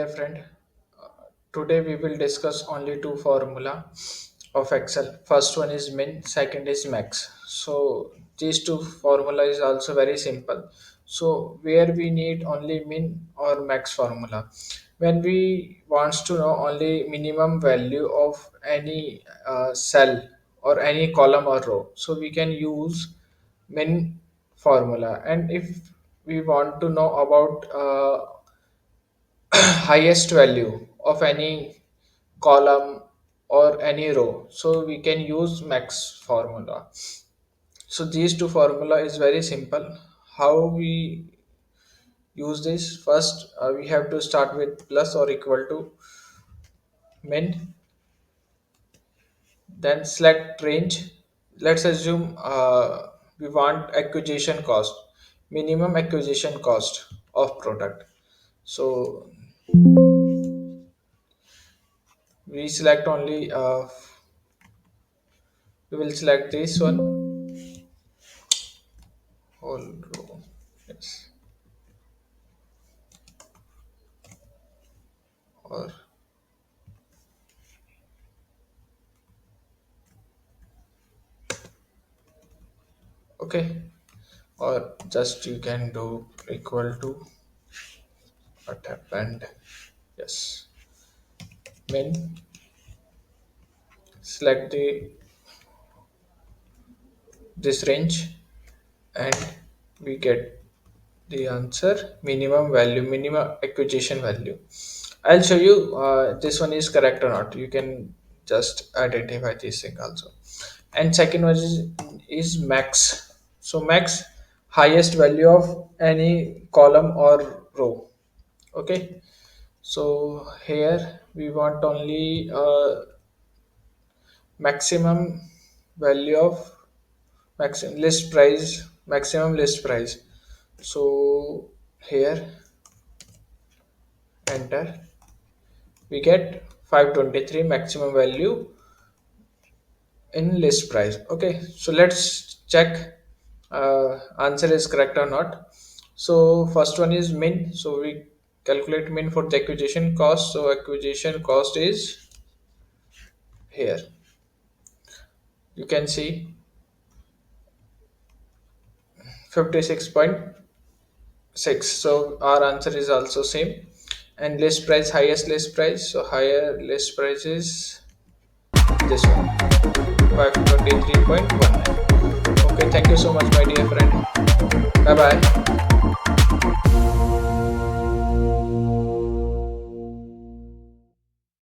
friend. Today we will discuss only two formula of Excel. First one is min, second is max. So these two formula is also very simple. So where we need only min or max formula. When we wants to know only minimum value of any cell or any column or row, so we can use min formula. And if we want to know about highest value of any column or any row, so we can use max formula. So these two formula is very simple. How we use this? First, we have to start with plus or equal to min, then select range. Let's assume we want acquisition cost, minimum acquisition cost of product. So we select only we will select this one whole row. Yes. Or okay, or just you can do equal to what happened. Yes, min, select the this range, and we get the answer minimum value, minimum acquisition value. I'll show you this one is correct or not. You can just identify this thing also. And second one is max. So max, highest value of any column or row. Okay, so here we want only maximum value of maximum list price, maximum list price. So here enter, we get 523 maximum value in list price. Okay, so let's check answer is correct or not. So first one is min, so we calculate min for the acquisition cost. So acquisition cost is here, you can see 56.6. So our answer is also same. And list price, highest list price, so higher list price is this one, 523.19. Okay, thank you so much my dear friend. Bye bye.